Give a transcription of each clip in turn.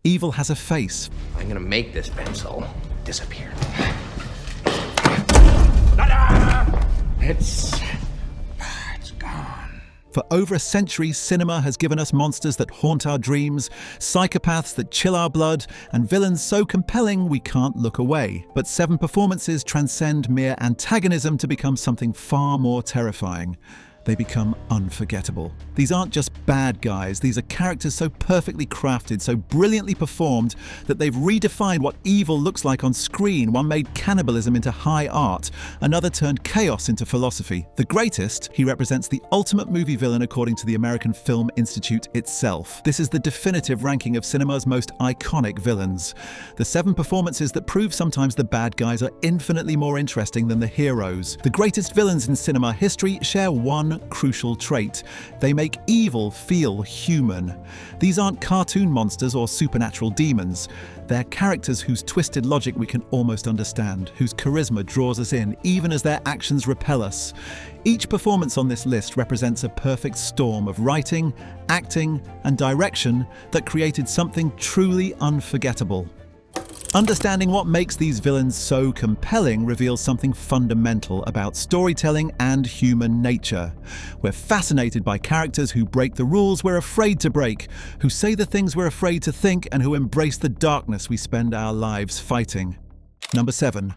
Evil has a face. I'm gonna make this pencil disappear. It's gone. For over a century, cinema has given us monsters that haunt our dreams, psychopaths that chill our blood, and villains so compelling we can't look away. But Seven performances transcend mere antagonism to become something far more terrifying. They become unforgettable. These aren't just bad guys, these are characters so perfectly crafted, so brilliantly performed, that they've redefined what evil looks like on screen. One made cannibalism into high art, another turned chaos into philosophy. The greatest, he represents the ultimate movie villain according to the American Film Institute itself. This is the definitive ranking of cinema's most iconic villains. The seven performances that prove sometimes the bad guys are infinitely more interesting than the heroes. The greatest villains in cinema history share one crucial trait. They make evil feel human. These aren't cartoon monsters or supernatural demons. They're characters whose twisted logic we can almost understand, whose charisma draws us in, even as their actions repel us. Each performance on this list represents a perfect storm of writing, acting, and direction that created something truly unforgettable. Understanding what makes these villains so compelling reveals something fundamental about storytelling and human nature. We're fascinated by characters who break the rules we're afraid to break, who say the things we're afraid to think, and who embrace the darkness we spend our lives fighting. Number 7.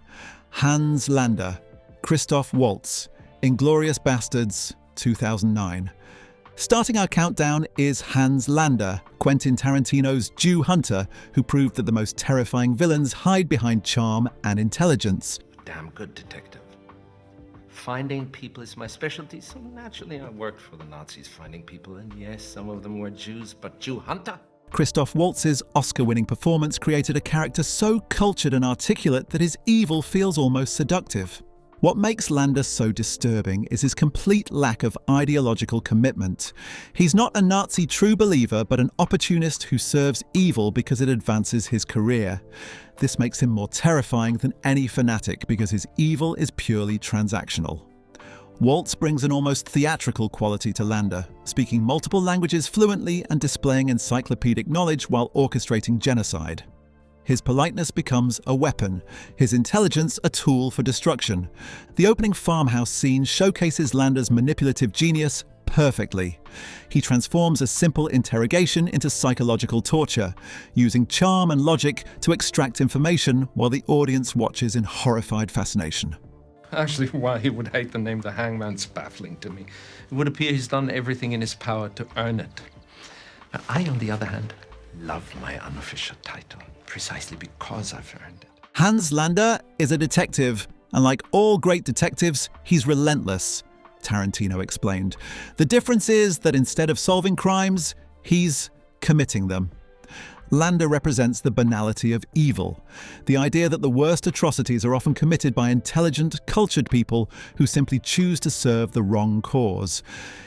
Hans Landa, Christoph Waltz, Inglourious Basterds, 2009. Starting our countdown is Hans Landa, Quentin Tarantino's Jew hunter, who proved that the most terrifying villains hide behind charm and intelligence. Damn good detective. Finding people is my specialty, so naturally I worked for the Nazis finding people, and yes, some of them were Jews, but Jew hunter? Christoph Waltz's Oscar-winning performance created a character so cultured and articulate that his evil feels almost seductive. What makes Landa so disturbing is his complete lack of ideological commitment. He's not a Nazi true believer, but an opportunist who serves evil because it advances his career. This makes him more terrifying than any fanatic because his evil is purely transactional. Waltz brings an almost theatrical quality to Landa, speaking multiple languages fluently and displaying encyclopedic knowledge while orchestrating genocide. His politeness becomes a weapon, his intelligence a tool for destruction. The opening farmhouse scene showcases Landa's manipulative genius perfectly. He transforms a simple interrogation into psychological torture, using charm and logic to extract information while the audience watches in horrified fascination. Actually, why he would hate the name the Hangman's baffling to me. It would appear he's done everything in his power to earn it. But I, on the other hand, love my unofficial title, precisely because I've earned it. Hans Landa is a detective, and like all great detectives, he's relentless, Tarantino explained. The difference is that instead of solving crimes, he's committing them. Landa represents the banality of evil, the idea that the worst atrocities are often committed by intelligent, cultured people who simply choose to serve the wrong cause.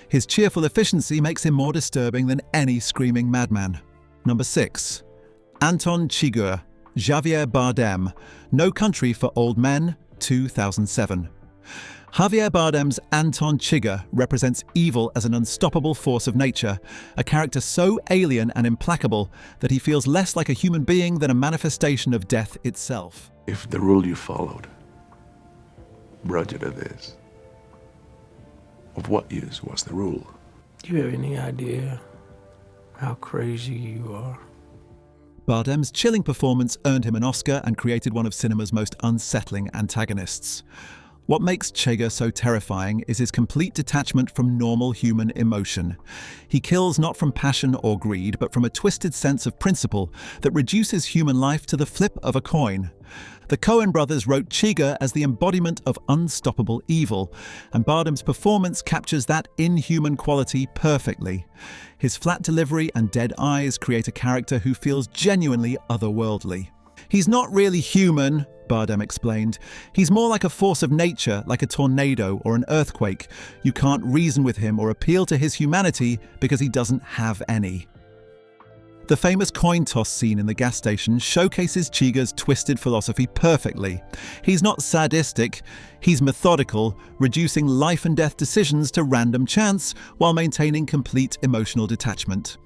His cheerful efficiency makes him more disturbing than any screaming madman. Number 6. Anton Chigurh, Javier Bardem, No Country for Old Men, 2007. Javier Bardem's Anton Chigurh represents evil as an unstoppable force of nature, a character so alien and implacable that he feels less like a human being than a manifestation of death itself. If the rule you followed brought you to this, of what use was the rule? Do you have any idea how crazy you are? Bardem's chilling performance earned him an Oscar and created one of cinema's most unsettling antagonists. What makes Chigurh so terrifying is his complete detachment from normal human emotion. He kills not from passion or greed, but from a twisted sense of principle that reduces human life to the flip of a coin. The Coen brothers wrote Chigurh as the embodiment of unstoppable evil, and Bardem's performance captures that inhuman quality perfectly. His flat delivery and dead eyes create a character who feels genuinely otherworldly. He's not really human, Bardem explained. He's more like a force of nature, like a tornado or an earthquake. You can't reason with him or appeal to his humanity because he doesn't have any. The famous coin toss scene in the gas station showcases Chigurh's twisted philosophy perfectly. He's not sadistic, he's methodical, reducing life and death decisions to random chance while maintaining complete emotional detachment.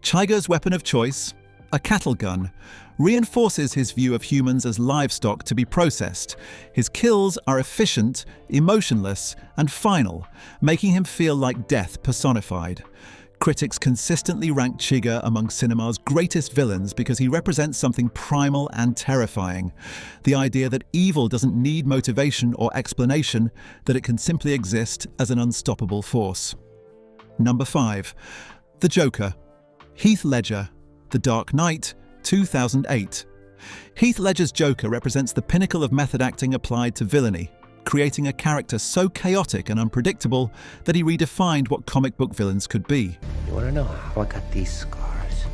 Chigurh's weapon of choice, a cattle gun, reinforces his view of humans as livestock to be processed. His kills are efficient, emotionless, and final, making him feel like death personified. Critics consistently rank Chigurh among cinema's greatest villains because he represents something primal and terrifying. The idea that evil doesn't need motivation or explanation, that it can simply exist as an unstoppable force. Number 5. The Joker. Heath Ledger. The Dark Knight, 2008. Heath Ledger's Joker represents the pinnacle of method acting applied to villainy, creating a character so chaotic and unpredictable that he redefined what comic book villains could be. You want to know how I got these scars?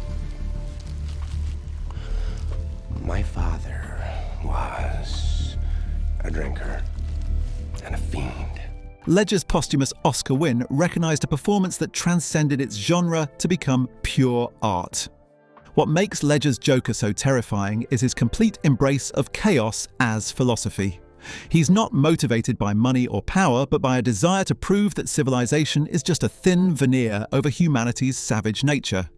My father was a drinker and a fiend. Ledger's posthumous Oscar win recognized a performance that transcended its genre to become pure art. What makes Ledger's Joker so terrifying is his complete embrace of chaos as philosophy. He's not motivated by money or power, but by a desire to prove that civilization is just a thin veneer over humanity's savage nature.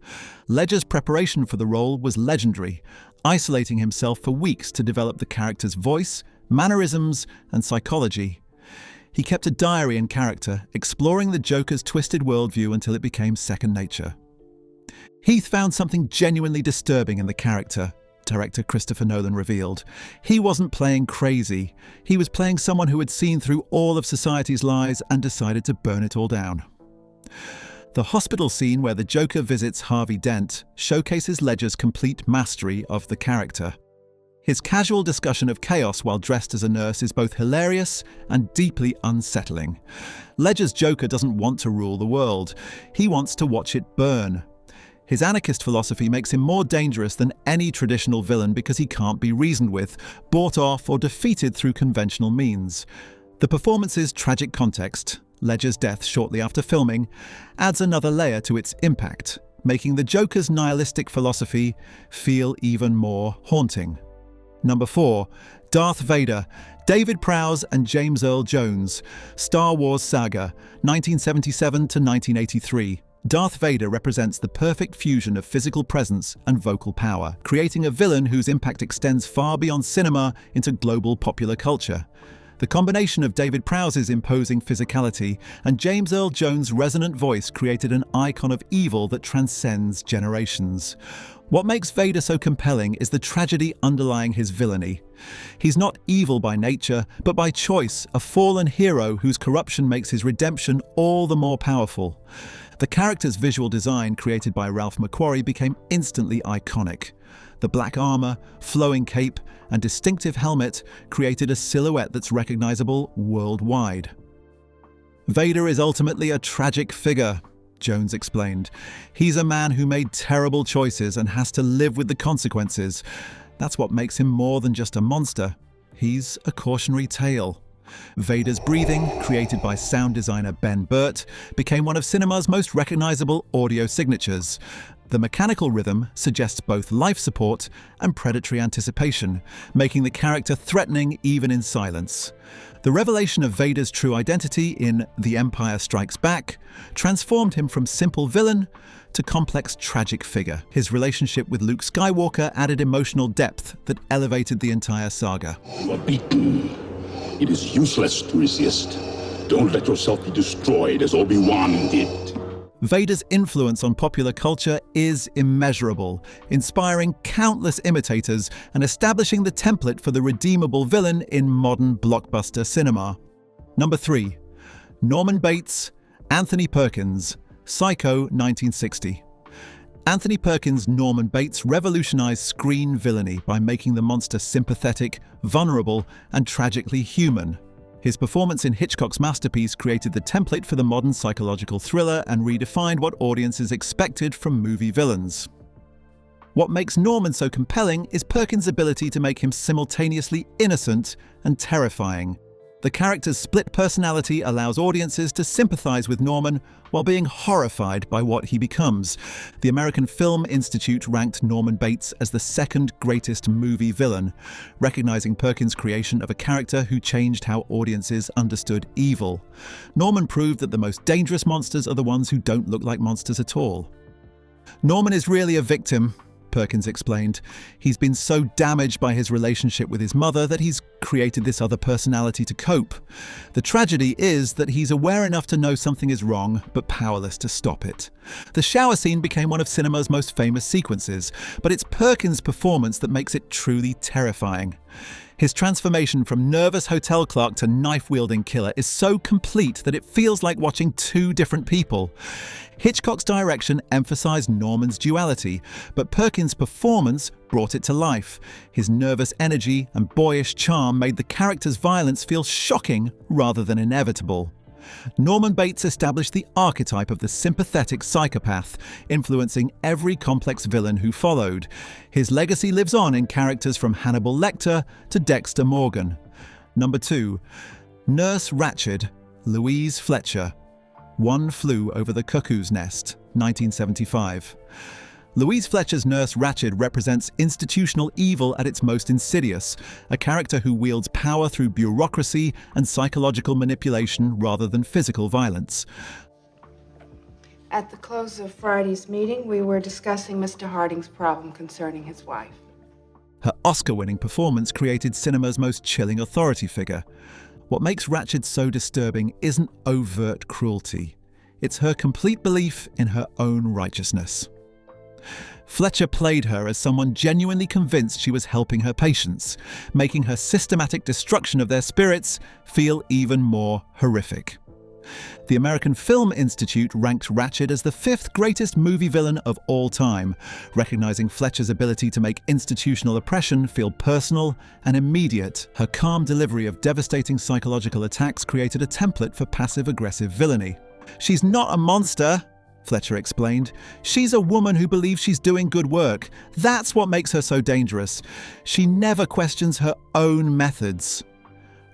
Ledger's preparation for the role was legendary, isolating himself for weeks to develop the character's voice, mannerisms, and psychology. He kept a diary in character, exploring the Joker's twisted worldview until it became second nature. Heath found something genuinely disturbing in the character, director Christopher Nolan revealed. He wasn't playing crazy. He was playing someone who had seen through all of society's lies and decided to burn it all down. The hospital scene where the Joker visits Harvey Dent showcases Ledger's complete mastery of the character. His casual discussion of chaos while dressed as a nurse is both hilarious and deeply unsettling. Ledger's Joker doesn't want to rule the world. He wants to watch it burn. His anarchist philosophy makes him more dangerous than any traditional villain because he can't be reasoned with, bought off or defeated through conventional means. The performance's tragic context, Ledger's death shortly after filming, adds another layer to its impact, making the Joker's nihilistic philosophy feel even more haunting. Number 4. Darth Vader. David Prowse and James Earl Jones. Star Wars Saga, 1977 to 1983. Darth Vader represents the perfect fusion of physical presence and vocal power, creating a villain whose impact extends far beyond cinema into global popular culture. The combination of David Prowse's imposing physicality and James Earl Jones' resonant voice created an icon of evil that transcends generations. What makes Vader so compelling is the tragedy underlying his villainy. He's not evil by nature, but by choice, a fallen hero whose corruption makes his redemption all the more powerful. The character's visual design, created by Ralph McQuarrie, became instantly iconic. The black armor, flowing cape, and distinctive helmet created a silhouette that's recognizable worldwide. Vader is ultimately a tragic figure, Jones explained. He's a man who made terrible choices and has to live with the consequences. That's what makes him more than just a monster. He's a cautionary tale. Vader's breathing, created by sound designer Ben Burt, became one of cinema's most recognizable audio signatures. The mechanical rhythm suggests both life support and predatory anticipation, making the character threatening even in silence. The revelation of Vader's true identity in The Empire Strikes Back transformed him from simple villain to complex tragic figure. His relationship with Luke Skywalker added emotional depth that elevated the entire saga. You are beaten. It is useless to resist. Don't let yourself be destroyed as Obi-Wan did. Vader's influence on popular culture is immeasurable, inspiring countless imitators and establishing the template for the redeemable villain in modern blockbuster cinema. Number 3. Norman Bates, Anthony Perkins, Psycho 1960. Anthony Perkins' Norman Bates revolutionized screen villainy by making the monster sympathetic, vulnerable, and tragically human. His performance in Hitchcock's masterpiece created the template for the modern psychological thriller and redefined what audiences expected from movie villains. What makes Norman so compelling is Perkins' ability to make him simultaneously innocent and terrifying. The character's split personality allows audiences to sympathize with Norman while being horrified by what he becomes. The American Film Institute ranked Norman Bates as the second greatest movie villain, recognizing Perkins' creation of a character who changed how audiences understood evil. Norman proved that the most dangerous monsters are the ones who don't look like monsters at all. Norman is really a victim, Perkins explained. He's been so damaged by his relationship with his mother that he's created this other personality to cope. The tragedy is that he's aware enough to know something is wrong, but powerless to stop it. The shower scene became one of cinema's most famous sequences, but it's Perkins' performance that makes it truly terrifying. His transformation from nervous hotel clerk to knife-wielding killer is so complete that it feels like watching two different people. Hitchcock's direction emphasized Norman's duality, but Perkins' performance brought it to life. His nervous energy and boyish charm made the character's violence feel shocking rather than inevitable. Norman Bates established the archetype of the sympathetic psychopath, influencing every complex villain who followed. His legacy lives on in characters from Hannibal Lecter to Dexter Morgan. Number 2. Nurse Ratched, Louise Fletcher. One Flew Over the Cuckoo's Nest, 1975. Louise Fletcher's Nurse Ratched represents institutional evil at its most insidious, a character who wields power through bureaucracy and psychological manipulation rather than physical violence. At the close of Friday's meeting, we were discussing Mr. Harding's problem concerning his wife. Her Oscar-winning performance created cinema's most chilling authority figure. What makes Ratched so disturbing isn't overt cruelty. It's her complete belief in her own righteousness. Fletcher played her as someone genuinely convinced she was helping her patients, making her systematic destruction of their spirits feel even more horrific. The American Film Institute ranked Ratched as the 5th greatest movie villain of all time, recognizing Fletcher's ability to make institutional oppression feel personal and immediate. Her calm delivery of devastating psychological attacks created a template for passive-aggressive villainy. "She's not a monster," Fletcher explained. "She's a woman who believes she's doing good work. That's what makes her so dangerous. She never questions her own methods."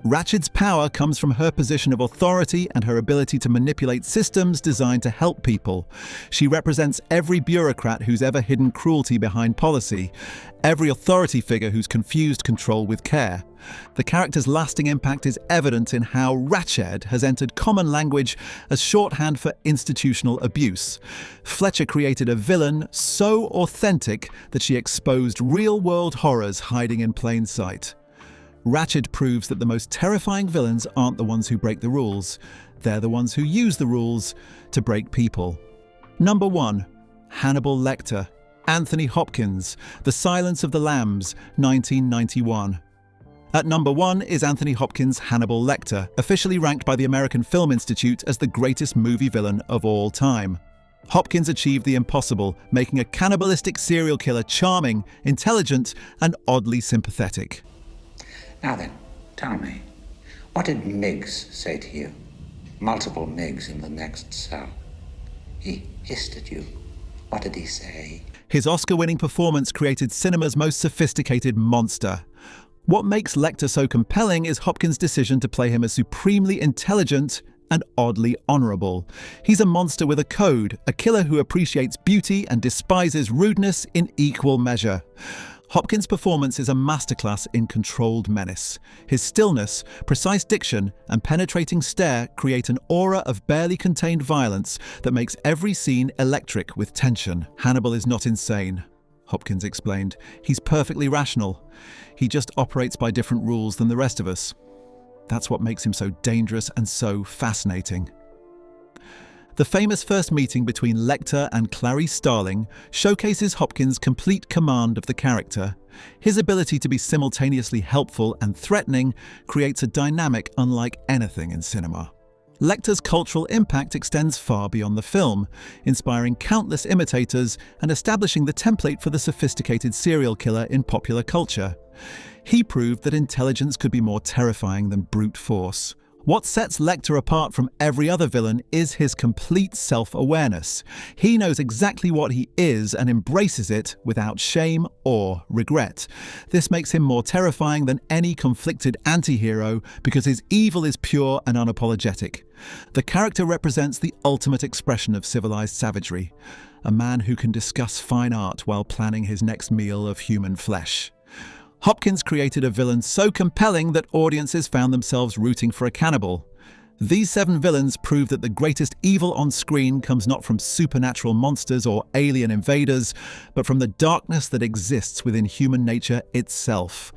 Ratched's power comes from her position of authority and her ability to manipulate systems designed to help people. She represents every bureaucrat who's ever hidden cruelty behind policy, every authority figure who's confused control with care. The character's lasting impact is evident in how Ratched has entered common language as shorthand for institutional abuse. Fletcher created a villain so authentic that she exposed real-world horrors hiding in plain sight. Ratched proves that the most terrifying villains aren't the ones who break the rules. They're the ones who use the rules to break people. Number 1. Hannibal Lecter. Anthony Hopkins. The Silence of the Lambs, 1991. At number 1 is Anthony Hopkins' Hannibal Lecter, officially ranked by the American Film Institute as the greatest movie villain of all time. Hopkins achieved the impossible, making a cannibalistic serial killer charming, intelligent, and oddly sympathetic. Now then, tell me, what did Miggs say to you? Multiple Miggs in the next cell. He hissed at you. What did he say? His Oscar-winning performance created cinema's most sophisticated monster. What makes Lecter so compelling is Hopkins' decision to play him as supremely intelligent and oddly honorable. He's a monster with a code, a killer who appreciates beauty and despises rudeness in equal measure. Hopkins' performance is a masterclass in controlled menace. His stillness, precise diction, and penetrating stare create an aura of barely contained violence that makes every scene electric with tension. Hannibal is not insane, Hopkins explained. He's perfectly rational. He just operates by different rules than the rest of us. That's what makes him so dangerous and so fascinating. The famous first meeting between Lecter and Clarice Starling showcases Hopkins' complete command of the character. His ability to be simultaneously helpful and threatening creates a dynamic unlike anything in cinema. Lecter's cultural impact extends far beyond the film, inspiring countless imitators and establishing the template for the sophisticated serial killer in popular culture. He proved that intelligence could be more terrifying than brute force. What sets Lecter apart from every other villain is his complete self-awareness. He knows exactly what he is and embraces it without shame or regret. This makes him more terrifying than any conflicted anti-hero because his evil is pure and unapologetic. The character represents the ultimate expression of civilized savagery, a man who can discuss fine art while planning his next meal of human flesh. Hopkins created a villain so compelling that audiences found themselves rooting for a cannibal. These 7 villains prove that the greatest evil on screen comes not from supernatural monsters or alien invaders, but from the darkness that exists within human nature itself.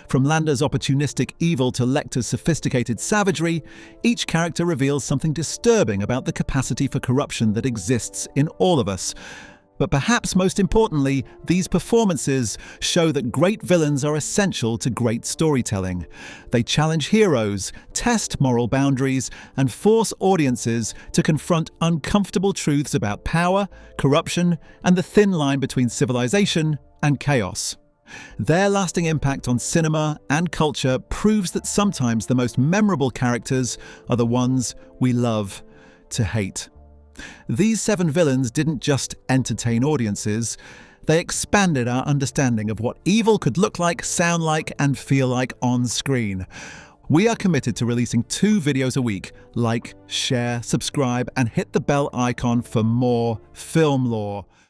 From Landa's opportunistic evil to Lecter's sophisticated savagery, each character reveals something disturbing about the capacity for corruption that exists in all of us. But perhaps most importantly, these performances show that great villains are essential to great storytelling. They challenge heroes, test moral boundaries, and force audiences to confront uncomfortable truths about power, corruption, and the thin line between civilization and chaos. Their lasting impact on cinema and culture proves that sometimes the most memorable characters are the ones we love to hate. These 7 villains didn't just entertain audiences, they expanded our understanding of what evil could look like, sound like, and feel like on screen. We are committed to releasing 2 videos a week. Like, share, subscribe, and hit the bell icon for more film lore.